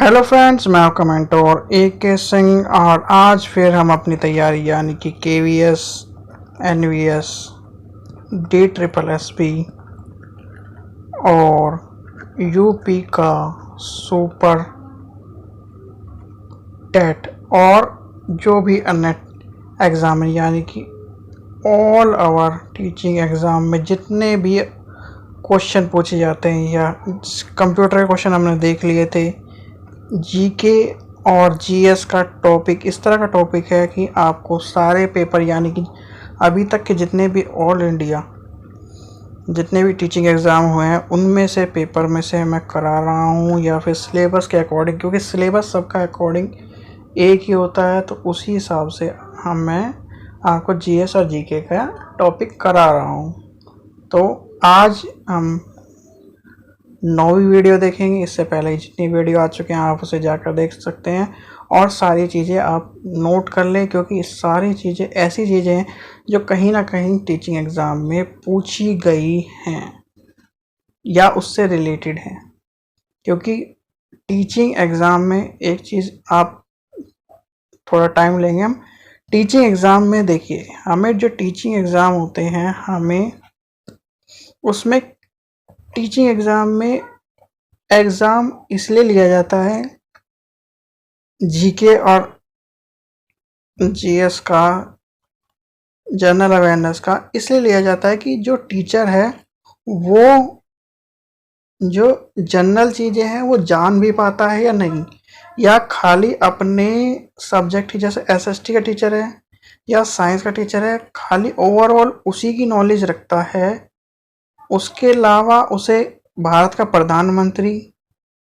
Hello friends, मैं आपका mentor AK Singh और आज फिर हम अपनी तैयारी यानी कि KVS, NVS, DSSB और UP का सुपर टेट और जो भी अन्य एग्ज़ाम है यानी कि ऑल आवर टीचिंग एग्ज़ाम में जितने भी क्वेश्चन पूछे जाते हैं या कंप्यूटर के क्वेश्चन हमने देख लिए थे। जीके और जीएस का टॉपिक इस तरह का टॉपिक है कि आपको सारे पेपर यानी कि अभी तक के जितने भी ऑल इंडिया जितने भी टीचिंग एग्ज़ाम हुए हैं उनमें से पेपर में से मैं करा रहा हूँ या फिर सिलेबस के अकॉर्डिंग, क्योंकि सिलेबस सबका अकॉर्डिंग एक ही होता है, तो उसी हिसाब से मैं आपको जीएस और जीके का टॉपिक करा रहा हूँ। तो आज हम 9वीं वीडियो देखेंगे। इससे पहले जितनी वीडियो आ चुके हैं आप उसे जाकर देख सकते हैं और सारी चीज़ें आप नोट कर लें, क्योंकि सारी चीज़ें ऐसी चीज़ें हैं जो कहीं ना कहीं टीचिंग एग्ज़ाम में पूछी गई हैं या उससे रिलेटेड हैं। क्योंकि टीचिंग एग्ज़ाम में एक चीज़ आप थोड़ा टाइम लेंगे हम टीचिंग एग्ज़ाम में। देखिए, हमें जो टीचिंग एग्ज़ाम होते हैं हमें उसमें टीचिंग एग्ज़ाम में एग्ज़ाम इसलिए लिया जाता है जीके और जीएस का, जनरल अवेयरनेस का, इसलिए लिया जाता है कि जो टीचर है वो जो जनरल चीज़ें हैं वो जान भी पाता है या नहीं, या खाली अपने सब्जेक्ट की, जैसे एसएसटी का टीचर है या साइंस का टीचर है, खाली ओवरऑल उसी की नॉलेज रखता है। उसके अलावा उसे भारत का प्रधानमंत्री,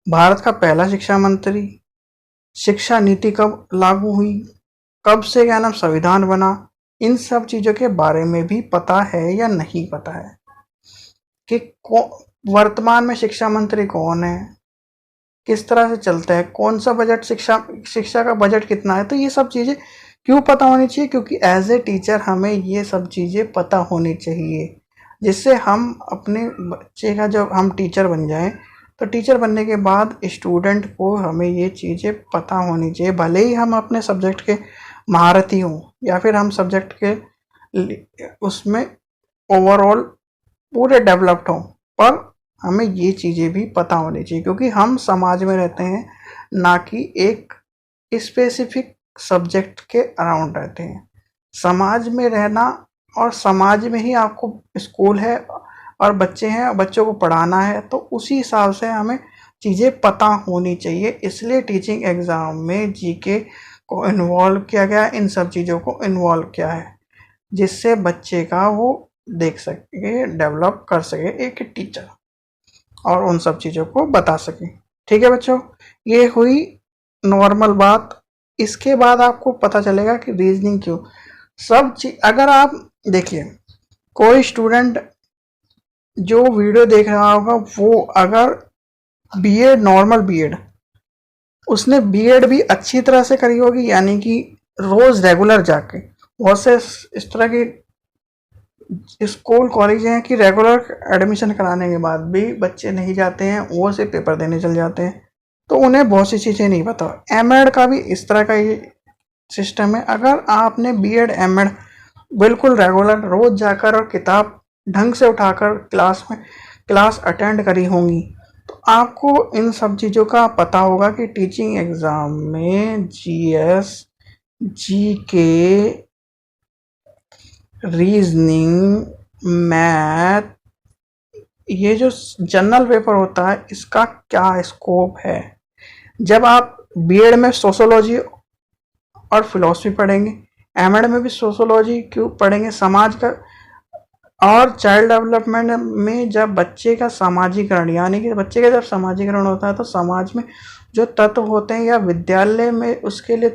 भारत का पहला शिक्षा मंत्री, शिक्षा नीति कब लागू हुई, कब से क्या नाम संविधान बना, इन सब चीज़ों के बारे में भी पता है या नहीं पता है कि वर्तमान में शिक्षा मंत्री कौन है, किस तरह से चलता है, कौन सा बजट, शिक्षा का बजट कितना है। तो ये सब चीज़ें क्यों पता होनी चाहिए? क्योंकि एज ए टीचर हमें ये सब चीज़ें पता होनी चाहिए, जिससे हम अपने बच्चे का, जब हम टीचर बन जाएं तो टीचर बनने के बाद स्टूडेंट को हमें ये चीज़ें पता होनी चाहिए। भले ही हम अपने सब्जेक्ट के महारथी हों या फिर हम सब्जेक्ट के उसमें ओवरऑल पूरे डेवलप्ड हों, पर हमें ये चीज़ें भी पता होनी चाहिए, क्योंकि हम समाज में रहते हैं, ना कि एक स्पेसिफिक सब्जेक्ट के अराउंड रहते हैं। समाज में रहना और समाज में ही आपको स्कूल है और बच्चे हैं, बच्चों को पढ़ाना है, तो उसी हिसाब से हमें चीज़ें पता होनी चाहिए। इसलिए टीचिंग एग्ज़ाम में जीके को इन्वॉल्व किया गया, इन सब चीज़ों को इन्वॉल्व किया है, जिससे बच्चे का वो देख सके, डेवलप कर सके एक टीचर और उन सब चीज़ों को बता सके। ठीक है बच्चों, ये हुई नॉर्मल बात। इसके बाद आपको पता चलेगा कि रीजनिंग क्यों सब चीज। अगर आप देखिए, कोई स्टूडेंट जो वीडियो देख रहा होगा वो अगर बीएड, नॉर्मल बीएड, उसने बीएड भी अच्छी तरह से करी होगी, यानी कि रोज रेगुलर जाके, बहुत से इस तरह की स्कूल कॉलेज हैं कि रेगुलर एडमिशन कराने के बाद भी बच्चे नहीं जाते हैं, वो सिर्फ पेपर देने चल जाते हैं, तो उन्हें बहुत सी चीज़ें नहीं पता। एमएड का भी इस तरह का ही सिस्टम है। अगर आपने बीएड एमएड बिल्कुल रेगुलर रोज जाकर और किताब ढंग से उठाकर क्लास अटेंड करी होंगी, तो आपको इन सब चीज़ों का पता होगा कि टीचिंग एग्ज़ाम में जीएस, जीके, रीजनिंग, मैथ, ये जो जनरल पेपर होता है इसका क्या स्कोप है। जब आप बीएड में सोशोलॉजी और फिलॉसफी पढ़ेंगे, एमएड में भी सोशोलॉजी क्यों पढ़ेंगे, समाज का और चाइल्ड डेवलपमेंट में जब बच्चे का सामाजिकरण, यानी कि बच्चे का जब सामाजिकरण होता है तो समाज में जो तत्व होते हैं या विद्यालय में उसके लिए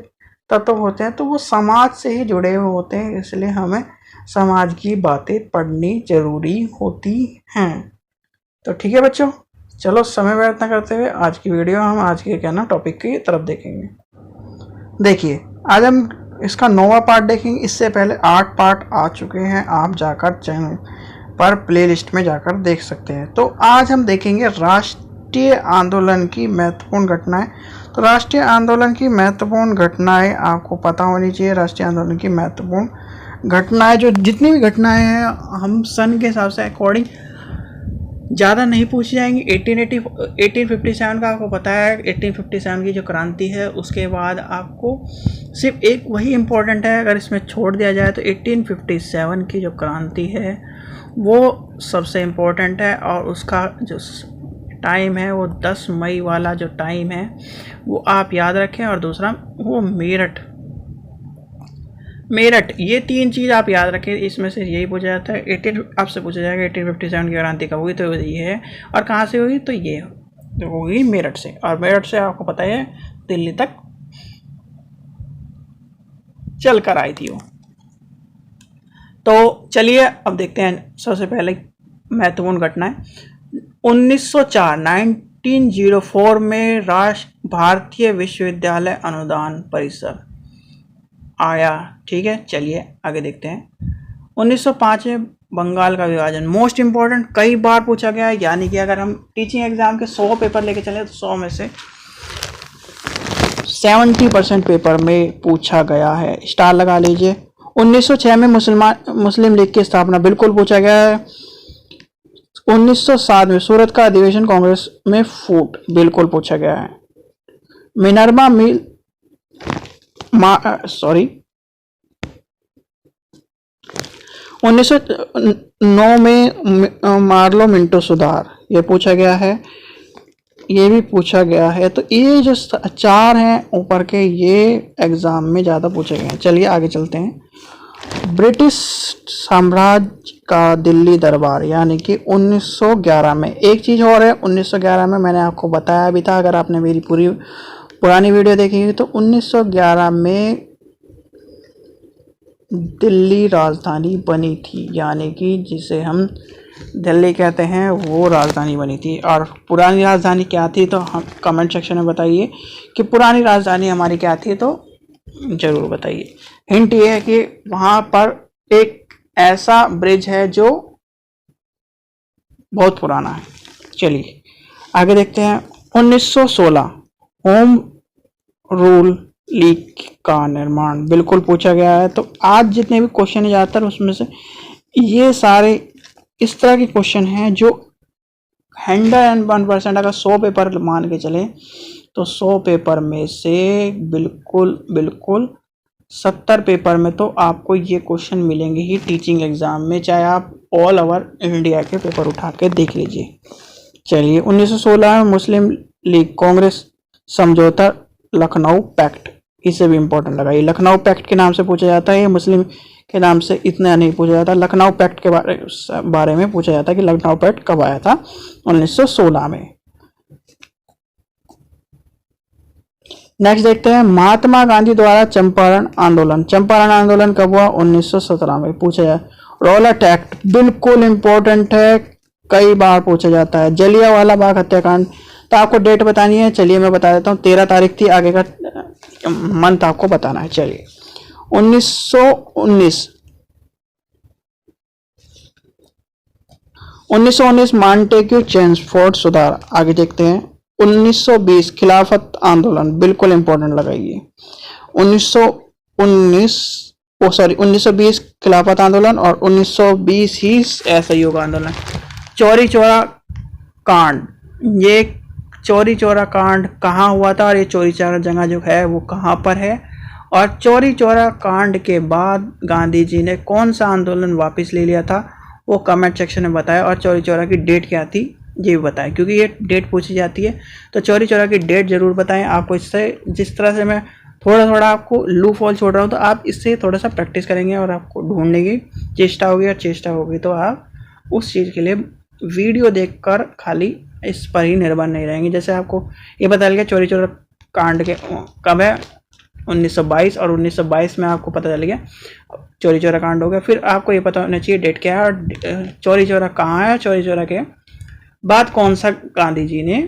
तत्व होते हैं, तो वो समाज से ही जुड़े हुए होते हैं। इसलिए हमें समाज की बातें पढ़नी जरूरी होती हैं। तो ठीक है बच्चों, चलो समय व्यर्थ न करते हुए आज की वीडियो हम आज के क्या ना टॉपिक की तरफ देखेंगे। देखिए, आज हम इसका 9वां पार्ट देखेंगे। इससे पहले 8 पार्ट आ चुके हैं, आप जाकर चैनल पर प्लेलिस्ट में जाकर देख सकते हैं। तो आज हम देखेंगे राष्ट्रीय आंदोलन की महत्वपूर्ण घटनाएं। तो राष्ट्रीय आंदोलन की महत्वपूर्ण घटनाएं आपको पता होनी चाहिए। राष्ट्रीय आंदोलन की महत्वपूर्ण घटनाएं, जो जितनी भी घटनाएं हैं हम सन के हिसाब से अकॉर्डिंग ज़्यादा नहीं पूछी जाएंगी। 1857 का आपको पता है, 1857 की जो क्रांति है, उसके बाद आपको सिर्फ एक वही इम्पोर्टेंट है, अगर इसमें छोड़ दिया जाए तो 1857 की जो क्रांति है वो सबसे इम्पोर्टेंट है, और उसका जो टाइम है वो 10 मई वाला जो टाइम है वो आप याद रखें। और दूसरा वो मेरठ, ये 3 चीज़ आप याद रखें। इसमें से यही पूछा जाता है। 18 आपसे पूछा जाएगा 1857 की क्रांति कब हुई, तो ये है, और कहाँ से हुई, तो ये होगी मेरठ से। और मेरठ से आपको पता है दिल्ली तक चल कर आई थी वो। तो चलिए अब देखते हैं सबसे पहले महत्वपूर्ण घटनाएं। 1904 में भारतीय विश्वविद्यालय अनुदान परिषद आया। ठीक है, चलिए आगे देखते हैं। 1905 में बंगाल का विभाजन, मोस्ट इंपॉर्टेंट, कई बार पूछा गया है। यानी कि अगर हम टीचिंग एग्जाम के 100 पेपर लेके चले तो 100 में से 70% पेपर में पूछा गया है। स्टार लगा लीजिए। 1906 में मुस्लिम लीग की स्थापना, बिल्कुल पूछा गया है। 1907 में सूरत का अधिवेशन कांग्रेस में फूट, बिल्कुल पूछा गया है। मिनर्वा मिल 1909 में मार्लो मिंटो सुधार, ये पूछा गया है, ये भी पूछा गया है। तो ये जो 4 हैं ऊपर के, ये एग्जाम में ज़्यादा पूछे गए हैं। चलिए आगे चलते हैं। ब्रिटिश साम्राज्य का दिल्ली दरबार, यानी कि 1911 में। एक चीज़ और है, 1911 में मैंने आपको बताया भी था, अगर आपने मेरी पुरानी वीडियो देखी तो 1911 में दिल्ली राजधानी बनी थी, यानी कि जिसे हम दिल्ली कहते हैं वो राजधानी बनी थी। और पुरानी राजधानी क्या थी तो हम कमेंट सेक्शन में बताइए कि पुरानी राजधानी हमारी क्या थी, तो ज़रूर बताइए। हिंट ये है कि वहाँ पर एक ऐसा ब्रिज है जो बहुत पुराना है। चलिए आगे देखते हैं। 1916 होम रूल लीग का निर्माण, बिल्कुल पूछा गया है। तो आज जितने भी क्वेश्चन है ज़्यादातर उसमें से ये सारे इस तरह के क्वेश्चन हैं जो 101% अगर 100 पेपर मान के चले तो 100 पेपर में से बिल्कुल 70 पेपर में तो आपको ये क्वेश्चन मिलेंगे ही टीचिंग एग्जाम में, चाहे आप ऑल ओवर इंडिया के पेपर उठा के देख लीजिए। चलिए 1916 में मुस्लिम लीग कांग्रेस समझौता, लखनऊ पैक्ट, इसे भी इंपॉर्टेंट लगाइए। लखनऊ पैक्ट के नाम से पूछा जाता है, ये मुस्लिम के नाम से इतना नहीं पूछा जाता। लखनऊ पैक्ट के बारे में पूछा जाता है कि लखनऊ पैक्ट कब आया था, 1916 में। नेक्स्ट देखते हैं महात्मा गांधी द्वारा चंपारण आंदोलन कब हुआ, 1917 में पूछा जाए। रॉलेट एक्ट, बिल्कुल इंपॉर्टेंट है, कई बार पूछा जाता है। जलियांवाला बाग हत्याकांड, तो आपको डेट बतानी है। चलिए मैं बता देता हूँ, 13 तारीख थी, आगे का मंथ आपको बताना है। चलिए 1919 मॉन्टेग्यू चेम्सफोर्ड सुधार, आगे देखते हैं। 1920 खिलाफत आंदोलन, बिल्कुल इंपॉर्टेंट लगाइए। 1920 खिलाफत आंदोलन और 1920 ही असहयोग आंदोलन। चौरी चौरा कांड, ये चौरी चौरा कांड कहाँ हुआ था और ये चौरी चौरा जगह जो है वो कहाँ पर है, और चौरी चौरा कांड के बाद गांधी जी ने कौन सा आंदोलन वापस ले लिया था, वो कमेंट सेक्शन में बताएं। और चौरी चौरा की डेट क्या थी ये भी बताएं, क्योंकि ये डेट पूछी जाती है। तो चौरी चौरा की डेट ज़रूर बताएं। आपको इससे, जिस तरह से मैं थोड़ा आपको लूप होल छोड़ रहा हूँ, तो आप इससे थोड़ा सा प्रैक्टिस करेंगे और आपको ढूंढने की चेष्टा होगी तो आप उस चीज़ के लिए वीडियो देखकर खाली इस पर ही निर्भर नहीं रहेंगे। जैसे आपको ये बता गया चौरी चौरा कांड के कब है, 1922, और 1922 में आपको पता चल गया चौरी चौरा कांड हो गया। फिर आपको ये पता होना चाहिए डेट क्या है और चौरी चौरा कहाँ है, चौरी चौरा के बाद कौन सा गांधी जी ने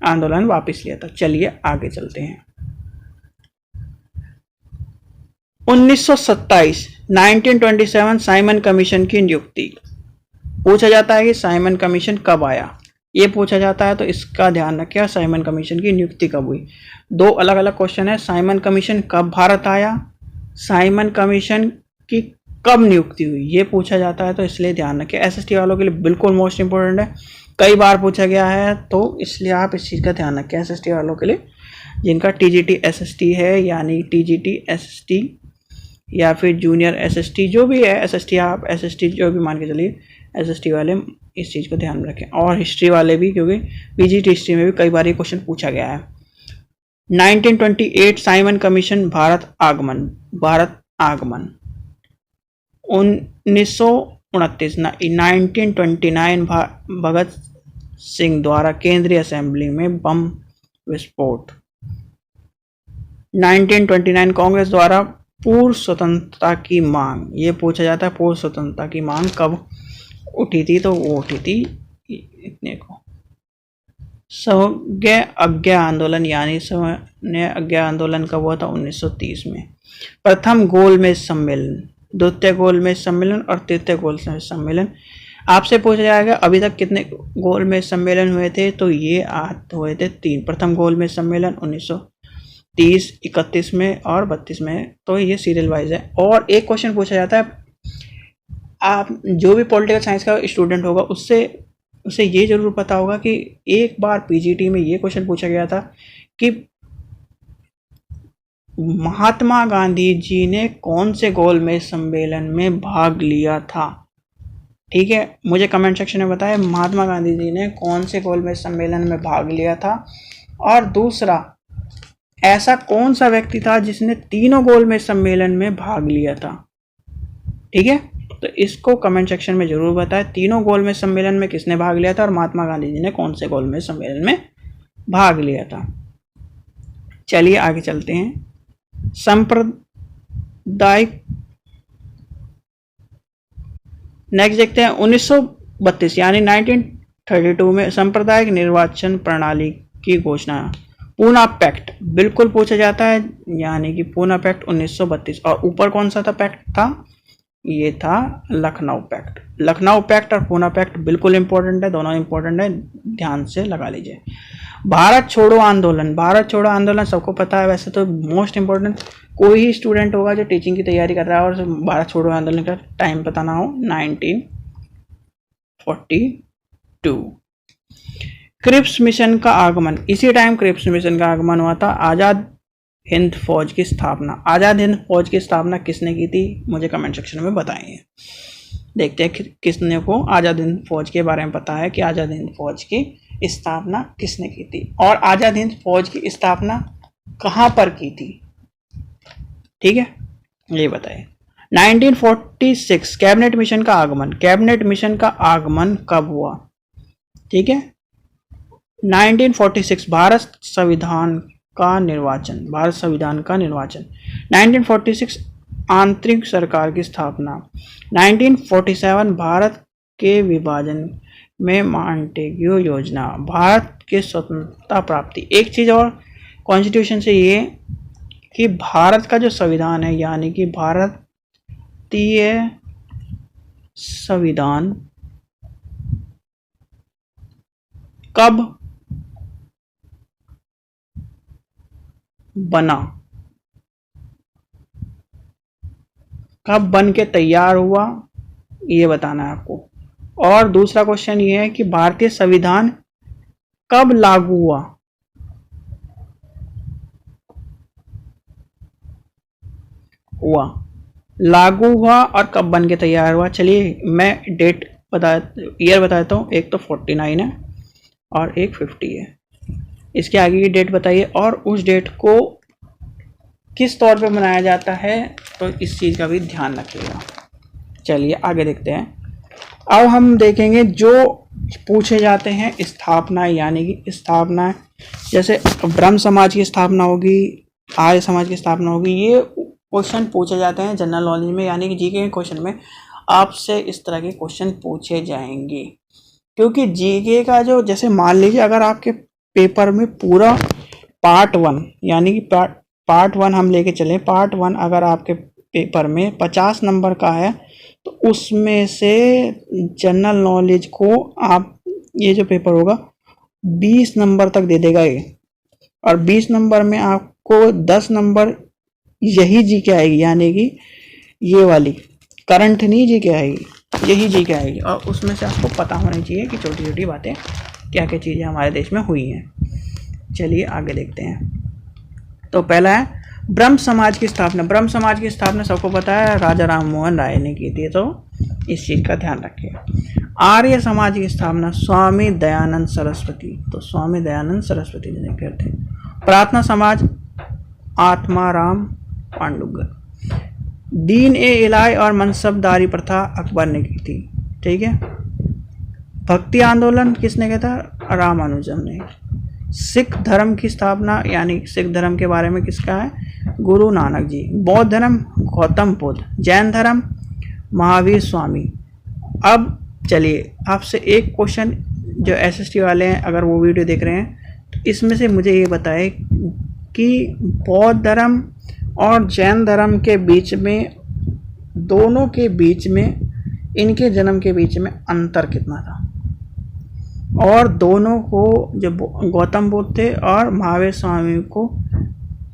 आंदोलन वापस लिया था। चलिए आगे चलते हैं। 1927 साइमन कमीशन की नियुक्ति, पूछा जाता है कि साइमन कमीशन कब आया। ये पूछा जाता है, तो इसका ध्यान रखें। साइमन कमीशन की नियुक्ति कब हुई? दो अलग अलग क्वेश्चन है। साइमन कमीशन कब भारत आया, साइमन कमीशन की कब नियुक्ति हुई, ये पूछा जाता है, तो इसलिए ध्यान रखें। एसएसटी वालों के लिए बिल्कुल मोस्ट इंपोर्टेंट है, कई बार पूछा गया है, तो इसलिए आप इस चीज़ का ध्यान रखें। एसएसटी वालों के लिए जिनका टीजीटी एसएसटी है, यानी टीजीटी एसएसटी या फिर जूनियर एसएसटी जो भी है, एसएसटी आप एसएसटी जो भी मान के चलिए, एसएसटी वाले इस चीज़ को ध्यान रखें। और हिस्ट्री वाले भी, क्योंकि पीजीटी हिस्ट्री में भी कई बार ये क्वेश्चन पूछा गया है। 1928 साइमन कमीशन भारत आगमन 1929 भगत सिंह द्वारा केंद्रीय असेंबली में बम विस्फोट। 1929 कांग्रेस द्वारा पूर्व स्वतंत्रता की मांग, ये पूछा जाता है पूर्व स्वतंत्रता की मांग कब उठी थी, तो वो उठी थी इतने को सवर्ण अज्ञा आंदोलन, यानी सवर्ण अज्ञा आंदोलन कब हुआ था? 1930 में। प्रथम गोलमेज सम्मेलन, द्वितीय गोलमेज सम्मेलन और तृतीय गोलमेज सम्मेलन आपसे पूछा जाएगा अभी तक कितने गोलमेज सम्मेलन हुए थे, तो ये हुए थे 3। प्रथम गोलमेज सम्मेलन 1930, 31 में और 32 में, तो ये सीरियल वाइज है। और एक क्वेश्चन पूछा जाता है, आप जो भी पॉलिटिकल साइंस का स्टूडेंट होगा उसे ये जरूर पता होगा कि एक बार पीजीटी में ये क्वेश्चन पूछा गया था कि महात्मा गांधी जी ने कौन से गोलमेज सम्मेलन में भाग लिया था। ठीक है, मुझे कमेंट सेक्शन में बताएं महात्मा गांधी जी ने कौन से गोलमेज सम्मेलन में भाग लिया था। और दूसरा, ऐसा कौन सा व्यक्ति था जिसने तीनों गोलमेज सम्मेलन में भाग लिया था। ठीक है, तो इसको कमेंट सेक्शन में जरूर बताएं, तीनों गोलमेज सम्मेलन में किसने भाग लिया था और महात्मा गांधी जी ने कौन से गोलमेज सम्मेलन में भाग लिया था। चलिए आगे चलते हैं। सांप्रदायिक, नेक्स्ट देखते हैं 1932 यानी 1932 में सांप्रदायिक निर्वाचन प्रणाली की घोषणा। पूना पैक्ट बिल्कुल पूछा जाता है, यानी कि पूना पैक्ट 1932। और ऊपर कौन सा था पैक्ट था? ये था लखनऊ पैक्ट। लखनऊ पैक्ट और पूना पैक्ट बिल्कुल इंपॉर्टेंट है, दोनों इंपॉर्टेंट है, ध्यान से लगा लीजिए। भारत छोड़ो आंदोलन, भारत छोड़ो आंदोलन सबको पता है, वैसे तो मोस्ट इंपॉर्टेंट कोई ही स्टूडेंट होगा जो टीचिंग की तैयारी कर रहा है और भारत छोड़ो आंदोलन का टाइम पता ना हो। 1942। क्रिप्स मिशन का आगमन, इसी टाइम क्रिप्स मिशन का आगमन हुआ था। आज़ाद हिंद फौज की स्थापना, आज़ाद हिंद फौज की स्थापना किसने की थी, मुझे कमेंट सेक्शन में बताइए। देखते हैं किसने को आज़ाद हिंद फौज के बारे में पता है कि आज़ाद हिंद फौज की स्थापना किसने की थी और आज़ाद हिंद फौज की स्थापना कहाँ पर की थी। ठीक है, ये बताइए। 1946 कैबिनेट मिशन का आगमन, कैबिनेट मिशन का आगमन कब हुआ? ठीक है, 1946 भारत संविधान का निर्वाचन, भारत संविधान का निर्वाचन। 1946 आंतरिक सरकार की स्थापना। 1947 भारत के विभाजन में मॉन्टेग्यू योजना, भारत के स्वतंत्रता प्राप्ति। एक चीज और कॉन्स्टिट्यूशन से ये कि भारत का जो संविधान है, यानी कि भारतीय संविधान कब बना, कब बन के तैयार हुआ, ये बताना है आपको। और दूसरा क्वेश्चन ये है कि भारतीय संविधान कब लागू हुआ, लागू हुआ और कब बन के तैयार हुआ। चलिए मैं डेट ईयर बताता हूँ। एक तो 49 है और एक 50 है, इसके आगे की डेट बताइए और उस डेट को किस तौर पे मनाया जाता है, तो इस चीज़ का भी ध्यान रखिएगा। चलिए आगे देखते हैं। अब हम देखेंगे जो पूछे जाते हैं स्थापना, यानी कि स्थापना जैसे ब्रह्म समाज की स्थापना होगी, आर्य समाज की स्थापना होगी, ये क्वेश्चन पूछे जाते हैं जनरल नॉलेज में, यानी कि जीके के क्वेश्चन में आपसे इस तरह के क्वेश्चन पूछे जाएंगे। क्योंकि जीके का जो, जैसे मान लीजिए अगर आपके पेपर में पूरा पार्ट 1 यानी कि पार्ट 1 हम लेके चले, पार्ट 1 अगर आपके पेपर में 50 नंबर का है तो उसमें से जनरल नॉलेज को आप ये जो पेपर होगा 20 नंबर तक दे देगा ये, और 20 नंबर में आपको 10 नंबर यही जी के आएगी, यानी कि ये वाली करंट नहीं जी के आएगी, यही जी के आएगी। और उसमें से आपको पता होना चाहिए कि छोटी छोटी बातें क्या क्या चीज़ें हमारे देश में हुई हैं। चलिए आगे देखते हैं। तो पहला है ब्रह्म समाज की स्थापना। ब्रह्म समाज की स्थापना सबको पता है राजा राम मोहन राय ने की थी, तो इस चीज़ का ध्यान रखिए। आर्य समाज की स्थापना स्वामी दयानंद सरस्वती, तो स्वामी दयानंद सरस्वती जी ने करते। प्रार्थना समाज आत्माराम पांडुगर। दीन ए इलाही और मनसबदारी प्रथा अकबर ने की थी, ठीक है। भक्ति आंदोलन किसने किया था? रामानुजम ने। सिख धर्म की स्थापना यानी सिख धर्म के बारे में किसका है? गुरु नानक जी। बौद्ध धर्म गौतम बुद्ध। जैन धर्म महावीर स्वामी। अब चलिए आपसे एक क्वेश्चन, जो एसएसटी वाले हैं अगर वो वीडियो देख रहे हैं तो इसमें से मुझे ये बताएं कि बौद्ध धर्म और जैन धर्म के बीच में, दोनों के बीच में, इनके जन्म के बीच में अंतर कितना था, और दोनों को जो गौतम बुद्ध थे और महावीर स्वामी को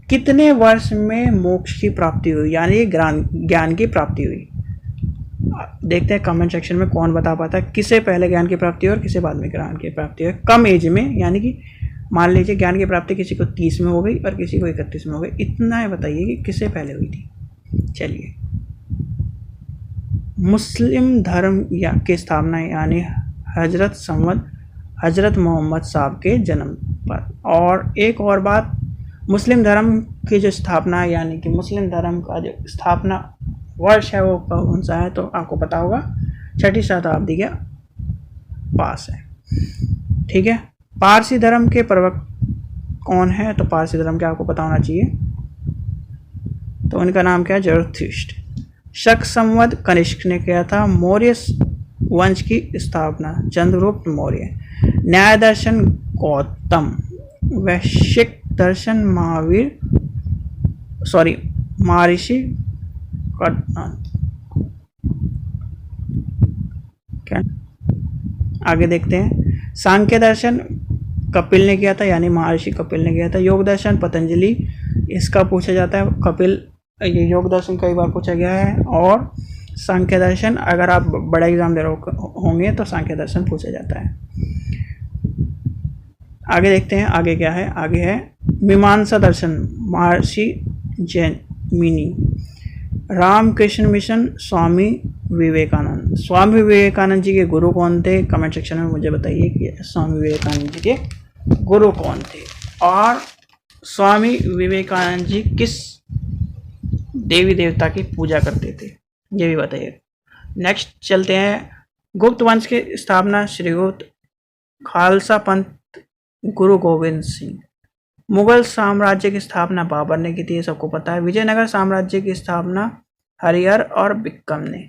कितने वर्ष में मोक्ष की प्राप्ति हुई, यानी ज्ञान की प्राप्ति हुई। देखते हैं कमेंट सेक्शन में कौन बता पाता है किसे पहले ज्ञान की प्राप्ति हुई और किसे बाद में ज्ञान की प्राप्ति हुई। कम एज में, यानी कि मान लीजिए ज्ञान की प्राप्ति किसी को 30 में हो गई और किसी को 31 में हो गई, इतना है बताइए कि किसे पहले हुई थी। चलिए, मुस्लिम धर्म की स्थापना यानी हजरत मोहम्मद साहब के जन्म पर। और एक और बात, मुस्लिम धर्म की जो स्थापना यानी कि मुस्लिम धर्म का जो स्थापना वर्ष है वो कौन सा है, तो आपको पता होगा 6वीं शताब्दी के पास है, ठीक है। पारसी धर्म के प्रवक्ता कौन है, तो पारसी धर्म के आपको पता होना चाहिए, तो उनका नाम क्या है? जरथुस्ट्र। शक संवत कनिष्क ने किया था। मौर्य वंश की स्थापना चंद्रगुप्त मौर्य। न्याय दर्शन गौतम। वैश्विक दर्शन महर्षि क्या, आगे देखते हैं। सांख्य दर्शन कपिल ने किया था, यानी महर्षि कपिल ने किया था। योग दर्शन पतंजलि, इसका पूछा जाता है कपिल, ये योग दर्शन कई बार पूछा गया है। और सांख्य दर्शन अगर आप बड़ा एग्जाम दे रहे होंगे तो सांख्य दर्शन पूछा जाता है। आगे देखते हैं आगे क्या है। आगे है मीमांसा दर्शन महर्षि जैमिनी। रामकृष्ण मिशन स्वामी विवेकानंद। स्वामी विवेकानंद जी के गुरु कौन थे? कमेंट सेक्शन में मुझे बताइए कि स्वामी विवेकानंद जी के गुरु कौन थे, और स्वामी विवेकानंद जी किस देवी देवता की पूजा करते थे, ये भी बताइए। नेक्स्ट चलते हैं। गुप्त वंश की स्थापना श्रीगुप्त। खालसा पंथ गुरु गोविंद सिंह। मुगल साम्राज्य की स्थापना बाबर ने की थी, सबको पता है। विजयनगर साम्राज्य की स्थापना हरिहर और बिक्कम ने।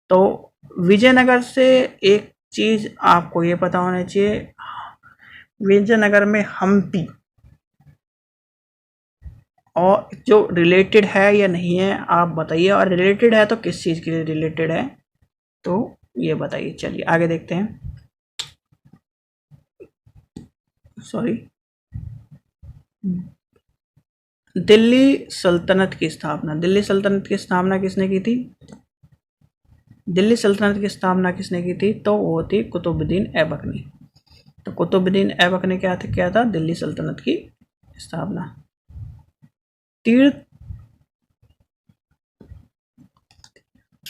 तो विजयनगर से एक चीज आपको ये पता होना चाहिए, विजयनगर में हम्पी और जो रिलेटेड है या नहीं है आप बताइए, और रिलेटेड है तो किस चीज के लिए रिलेटेड है, तो ये बताइए। चलिए आगे देखते हैं। दिल्ली सल्तनत की स्थापना। दिल्ली सल्तनत की स्थापना किसने की थी? दिल्ली सल्तनत की स्थापना किसने की थी? तो वो थी कुतुबुद्दीन ऐबक ने। तो कुतुबुद्दीन ऐबक ने क्या था? दिल्ली सल्तनत की स्थापना। तीर्थ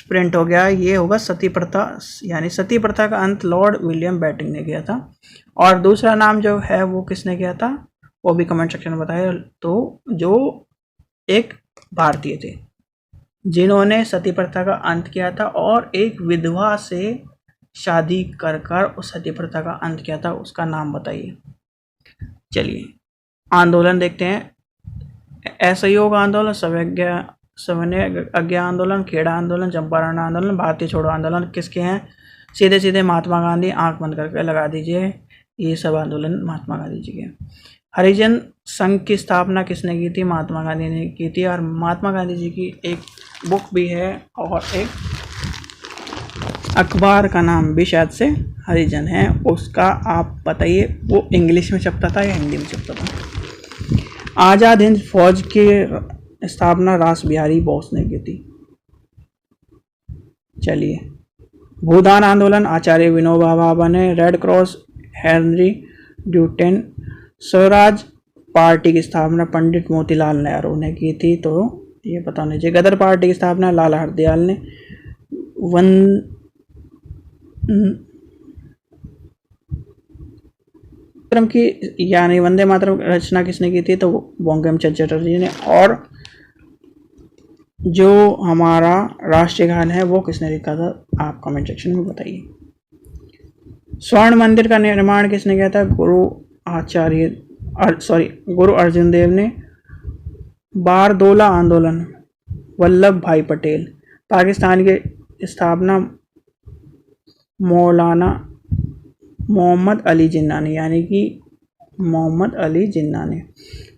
प्रिंट हो गया, ये होगा सती प्रथा, यानी सती प्रथा का अंत लॉर्ड विलियम बेंटिंक ने किया था। और दूसरा नाम जो है वो किसने किया था, वो भी कमेंट सेक्शन में बताया। तो जो एक भारतीय थे जिन्होंने सती प्रथा का अंत किया था और एक विधवा से शादी कर उस सती प्रथा का अंत किया था, उसका नाम बताइए। चलिए आंदोलन देखते हैं। असहयोग आंदोलन, सविनय अज्ञा आंदोलन, खेड़ा आंदोलन, चंपारण आंदोलन, भारतीय छोड़ो आंदोलन किसके हैं? सीधे सीधे महात्मा गांधी, आंख बंद करके लगा दीजिए, ये सब आंदोलन महात्मा गांधी जी के। हरिजन संघ की स्थापना किसने की थी? महात्मा गांधी ने की थी। और महात्मा गांधी जी की एक बुक भी है और एक अखबार का नाम भी शायद से हरिजन है, उसका आप बताइए वो इंग्लिश में छपता था या हिंदी में छपता था। आज़ाद हिंद फौज की स्थापना रास बिहारी बोस ने की थी। चलिए, भूदान आंदोलन आचार्य विनोबा भावे ने, red cross Henry Dunant, Swaraj party की स्थापना पंडित मोतीलाल नेहरू ने की थी, तो ये पता होना चाहिए। गदर पार्टी की स्थापना लाला हरदयाल ने। मातरम की यानी वंदे मातरम रचना किसने की थी, तो बंकिम चंद्र चटर्जी ने। और जो हमारा राष्ट्रीय गान है वो किसने लिखा था, आप कमेंट सेक्शन में बताइए। स्वर्ण मंदिर का निर्माण किसने किया था, गुरु अर्जुन देव ने। बारदोला आंदोलन वल्लभ भाई पटेल। पाकिस्तान की स्थापना मौलाना मोहम्मद अली जिन्ना ने, यानी कि मोहम्मद अली जिन्ना ने।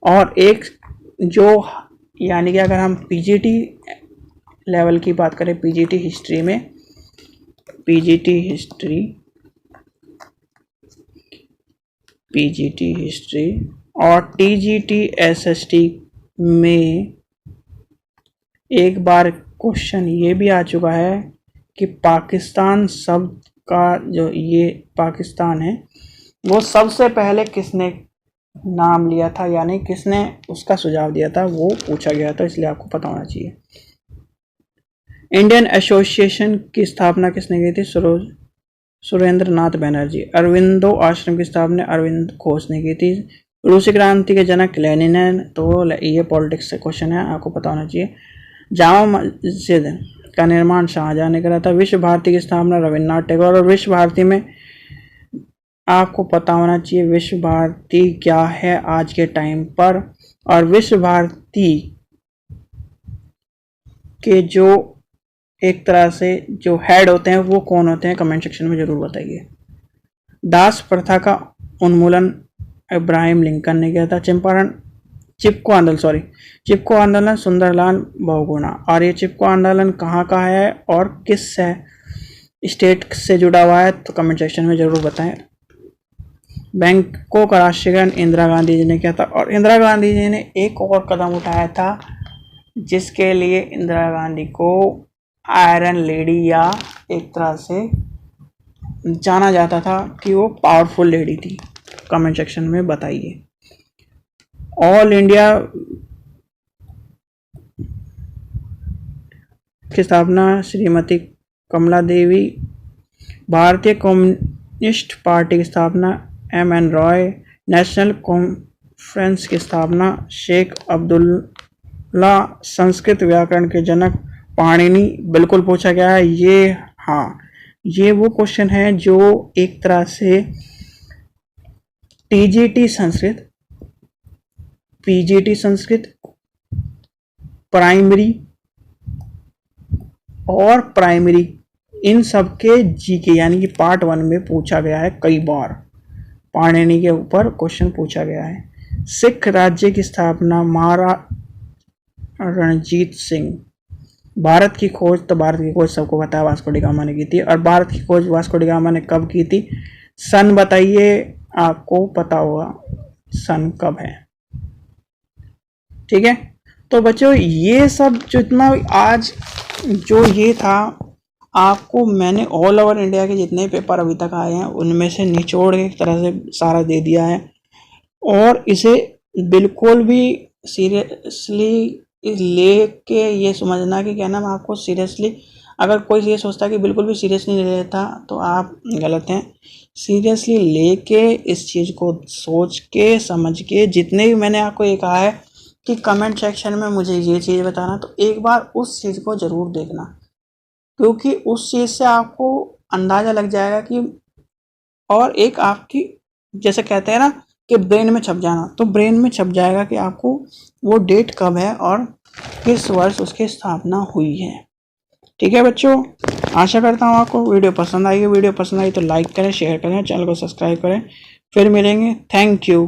और एक जो यानी कि अगर हम पीजीटी लेवल की बात करें, पीजीटी हिस्ट्री में, पीजीटी हिस्ट्री और टीजीटी एसएसटी में एक बार क्वेश्चन ये भी आ चुका है कि पाकिस्तान शब्द का जो ये पाकिस्तान है वो सबसे पहले किसने नाम लिया था, यानी किसने उसका सुझाव दिया था, वो पूछा गया था, इसलिए आपको पता होना चाहिए। इंडियन एसोसिएशन की स्थापना किसने की थी, सुरेंद्र नाथ बैनर्जी। अरविंदो आश्रम की स्थापना अरविंद घोष ने की थी। रूसी क्रांति के जनक लेनिन है, तो ये पॉलिटिक्स से क्वेश्चन है, आपको पता होना चाहिए। जामा मस्जिद का निर्माण शाहजहां ने करा था। विश्व भारती की स्थापना रविन्द्रनाथ टैगोर। और विश्व भारती में आपको पता होना चाहिए विश्व भारती क्या है आज के टाइम पर, और विश्व भारती के जो एक तरह से जो हेड होते हैं वो कौन होते हैं, कमेंट सेक्शन में जरूर बताइए। दास प्रथा का उन्मूलन इब्राहिम लिंकन ने किया था। चिपको आंदोलन सुंदरलाल बहुगुणा। और ये चिपको आंदोलन कहाँ का है और किस स्टेट से जुड़ा हुआ है, तो कमेंट सेक्शन में जरूर बताएं। बैंकों का राष्ट्रीयकरण इंदिरा गांधी जी ने किया था। और इंदिरा गांधी जी ने एक और कदम उठाया था जिसके लिए इंदिरा गांधी को आयरन लेडी या एक तरह से जाना जाता था कि वो पावरफुल लेडी थी, कमेंट सेक्शन में बताइए। ऑल इंडिया की स्थापना श्रीमती कमला देवी। भारतीय कम्युनिस्ट पार्टी की स्थापना एम.एन. रॉय। नेशनल कॉन्फ्रेंस की स्थापना शेख अब्दुल्ला। संस्कृत व्याकरण के जनक पाणिनि, बिल्कुल पूछा गया है ये। हाँ, ये वो क्वेश्चन है जो एक तरह से TGT Sanskrit, PGT Sanskrit, primary और प्राइमरी इन सब के जीके यानी कि पार्ट 1 में पूछा गया है कई बार। पाणिनि के ऊपर क्वेश्चन पूछा गया है। सिख राज्य की स्थापना महाराणा रणजीत सिंह। भारत की खोज, तो भारत की खोज सबको पता है वास्को डी गामा ने की थी। और भारत की खोज वास्को डी गामा ने कब की थी, सन बताइए, आपको पता होगा सन कब है। ठीक है, तो बच्चों ये सब जितना आज जो ये था आपको मैंने ऑल ओवर इंडिया के जितने पेपर अभी तक आए हैं उनमें से निचोड़ एक तरह से सारा दे दिया है। और इसे बिल्कुल भी सीरियसली लेके ये समझना कि क्या नाम आपको सीरियसली, अगर कोई ये सोचता है कि बिल्कुल भी सीरियसली नहीं लेता तो आप गलत हैं। सीरियसली लेके इस चीज़ को सोच के समझ के, जितने भी मैंने आपको ये कहा है कि कमेंट सेक्शन में मुझे ये चीज़ बताना, तो एक बार उस चीज़ को ज़रूर देखना, क्योंकि उस चीज़ से आपको अंदाज़ा लग जाएगा कि, और एक आपकी जैसे कहते हैं ना कि ब्रेन में छप जाना, तो ब्रेन में छप जाएगा कि आपको वो डेट कब है और किस वर्ष उसकी स्थापना हुई है। ठीक है बच्चों, आशा करता हूँ आपको वीडियो पसंद आई। वीडियो पसंद आई तो लाइक करें, शेयर करें, चैनल को सब्सक्राइब करें। फिर मिलेंगे, थैंक यू।